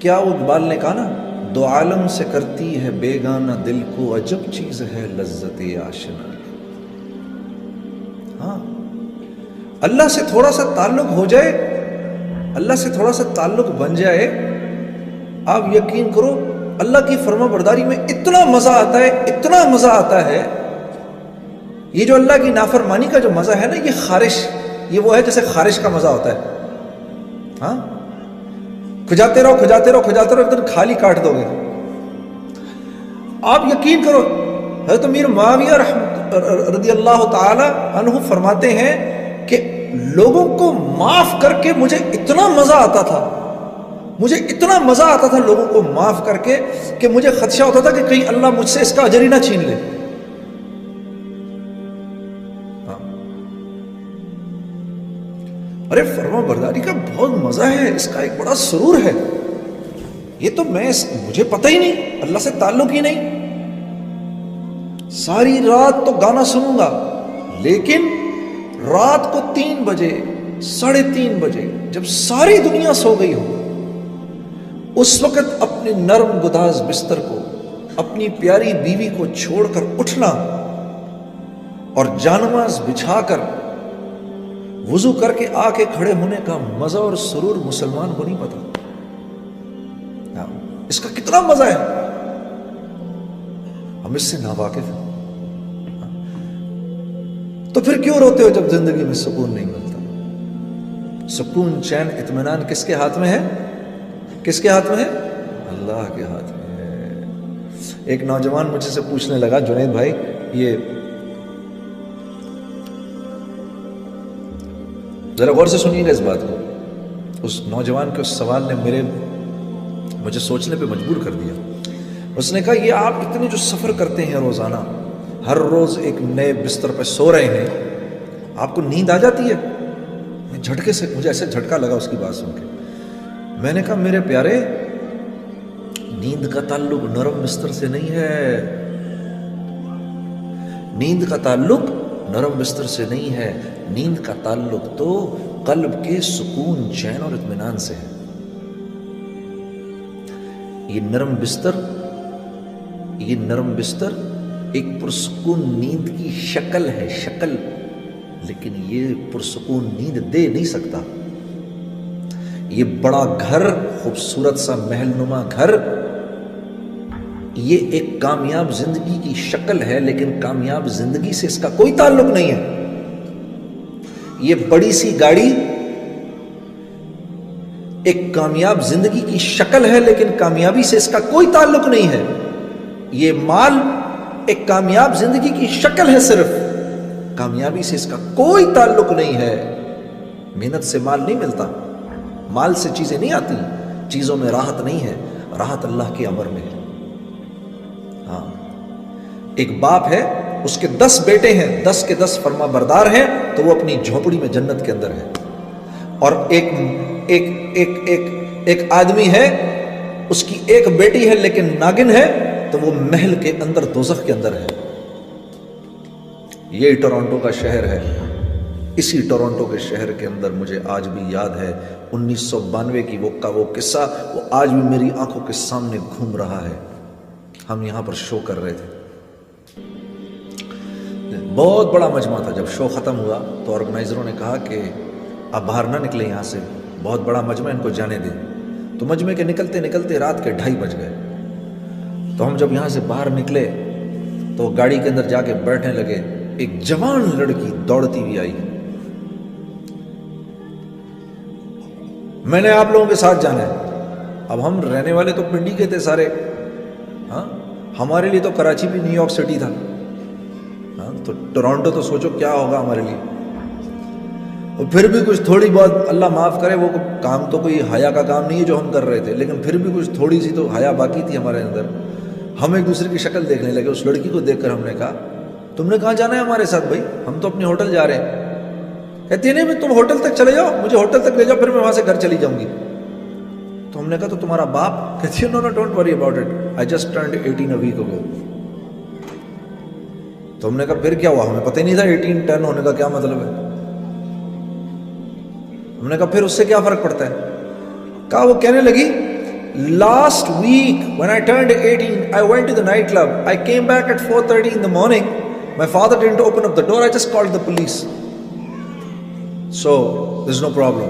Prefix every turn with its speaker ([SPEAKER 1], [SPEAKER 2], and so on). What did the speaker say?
[SPEAKER 1] کیا وہ اقبال نے کہا نا، دو عالم سے کرتی ہے بیگانہ دل کو، عجب چیز ہے لذت آشنا۔ ہاں، اللہ سے تھوڑا سا تعلق ہو جائے، اللہ سے تھوڑا سا تعلق بن جائے، آپ یقین کرو اللہ کی فرما برداری میں اتنا مزہ آتا ہے، اتنا مزہ آتا ہے۔ یہ جو اللہ کی نافرمانی کا جو مزہ ہے نا، یہ خارش، یہ وہ ہے جیسے خارش کا مزہ ہوتا ہے۔ ہاں، کھجاتے رہو کھجاتے رہو کھجاتے رہو، ایک دن کھالی کاٹ دو گے۔ آپ یقین کرو، حضرت امیر معاویہ رضی اللہ تعالی عنہ فرماتے ہیں کہ لوگوں کو معاف کر کے مجھے اتنا مزہ آتا تھا، مجھے اتنا مزہ آتا تھا لوگوں کو معاف کر کے، کہ مجھے خدشہ ہوتا تھا کہ کہیں اللہ مجھ سے اس کا اجر ہی نہ چھین لے۔ ارے فرما برداری کا بہت مزہ ہے، اس کا ایک بڑا سرور ہے۔ یہ تو مجھے پتہ ہی نہیں، اللہ سے تعلق ہی نہیں۔ ساری رات تو گانا سنوں گا، لیکن رات کو 3 بجے 3:30 بجے جب ساری دنیا سو گئی ہو، اس وقت اپنے نرم گداز بستر کو، اپنی پیاری بیوی کو چھوڑ کر اٹھنا اور جانماز بچھا کر وضو کر کے آ کے کھڑے ہونے کا مزہ اور سرور مسلمان کو نہیں پتا۔ اس کا کتنا مزہ ہے، ہم اس سے ناواقف ہیں۔ تو پھر کیوں روتے ہو جب زندگی میں سکون نہیں ملتا؟ سکون، چین، اطمینان کس کے ہاتھ میں ہے؟ کس کے ہاتھ میں ہے؟ اللہ کے ہاتھ میں ہے۔ ایک نوجوان مجھ سے پوچھنے لگا، جنید بھائی یہ ذرا غور سے سنیے گا اس بات کو، اس نوجوان کے اس سوال نے مجھے سوچنے پہ مجبور کر دیا۔ اس نے کہا، یہ آپ اتنے جو سفر کرتے ہیں روزانہ، ہر روز ایک نئے بستر پہ سو رہے ہیں، آپ کو نیند آ جاتی ہے؟ جھٹکے سے مجھے ایسے جھٹکا لگا اس کی بات سن کے۔ میں نے کہا، میرے پیارے، نیند کا تعلق نرم بستر سے نہیں ہے، نیند کا تعلق نرم بستر سے نہیں ہے، نیند کا تعلق تو قلب کے سکون، چین اور اطمینان سے ہے۔ یہ نرم بستر ایک پرسکون نیند کی شکل ہے، شکل، لیکن یہ پرسکون نیند دے نہیں سکتا۔ یہ بڑا گھر، خوبصورت سا محل نما گھر، یہ ایک کامیاب زندگی کی شکل ہے، لیکن کامیاب زندگی سے اس کا کوئی تعلق نہیں ہے۔ یہ بڑی سی گاڑی ایک کامیاب زندگی کی شکل ہے، لیکن کامیابی سے اس کا کوئی تعلق نہیں ہے۔ یہ مال ایک کامیاب زندگی کی شکل ہے، صرف کامیابی سے اس کا کوئی تعلق نہیں ہے۔ محنت سے مال نہیں ملتا، مال سے چیزیں نہیں آتی، چیزوں میں راحت نہیں ہے، راحت اللہ کے امر میں ہے۔ ہاں، ایک باپ ہے، اس کے 10 بیٹے ہیں، 10 کے 10 فرما بردار ہیں، تو وہ اپنی جھونپڑی میں جنت کے اندر ہے۔ اور ایک آدمی ہے، اس کی ایک بیٹی ہے لیکن ناگن ہے، تو وہ محل کے اندر، دوزخ کے اندر ہے۔ یہ ٹورانٹو کا شہر ہے۔ اسی ٹورانٹو کے شہر کے اندر مجھے آج بھی یاد ہے 1992 کی وہ قصہ، وہ آج بھی میری آنکھوں کے سامنے گھوم رہا ہے۔ ہم یہاں پر شو کر رہے تھے، بہت بڑا مجمع تھا۔ جب شو ختم ہوا تو آرگنائزروں نے کہا کہ اب باہر نہ نکلیں یہاں سے، بہت بڑا مجمع، ان کو جانے دیں۔ تو مجمع کے نکلتے نکلتے رات کے 2:30 بج گئے۔ تو ہم جب یہاں سے باہر نکلے تو گاڑی کے اندر جا کے بیٹھنے لگے، ایک جوان لڑکی دوڑتی ہوئی آئی، میں نے آپ لوگوں کے ساتھ جانا ہے۔ اب ہم رہنے والے تو پنڈی کے تھے سارے، ہاں، ہمارے لیے تو کراچی بھی نیو یارک سٹی تھا، ہاں، تو ٹورانٹو تو سوچو کیا ہوگا ہمارے لیے۔ اور پھر بھی کچھ تھوڑی بہت، اللہ معاف کرے، وہ کام تو کوئی حیا کا کام نہیں ہے جو ہم کر رہے تھے، لیکن پھر بھی کچھ تھوڑی سی تو حیا باقی تھی ہمارے اندر۔ ہم ایک دوسرے کی شکل دیکھنے لگے۔ اس لڑکی کو دیکھ کر ہم نے کہا، تم نے کہاں جانا ہے ہمارے ساتھ بھائی؟ ہم تو اپنے ہوٹل جا رہے ہیں۔ کہتی ہے، نہیں میں، تم ہوٹل تک چلے جاؤ، مجھے ہوٹل تک لے جاؤ، پھر میں وہاں سے گھر چلی جاؤں گی۔ تو ہم نے کہا، تو تمہارا باپ؟ کہتی ہے، no don't worry about it, I just turned 18 a week ago. تو ہم نے کہا پھر کیا ہوا؟ ہمیں پتہ ہی نہیں تھا 18 ٹرن ہونے کا کیا مطلب ہے۔ ہم نے کہا پھر اس سے کیا فرق پڑتا ہے؟ کہا، وہ کہنے لگی last week when I turned 18, I went to the nightclub. I came back at 4:30 in the morning. My father didn't open up the door. I just called the police. So there's no problem.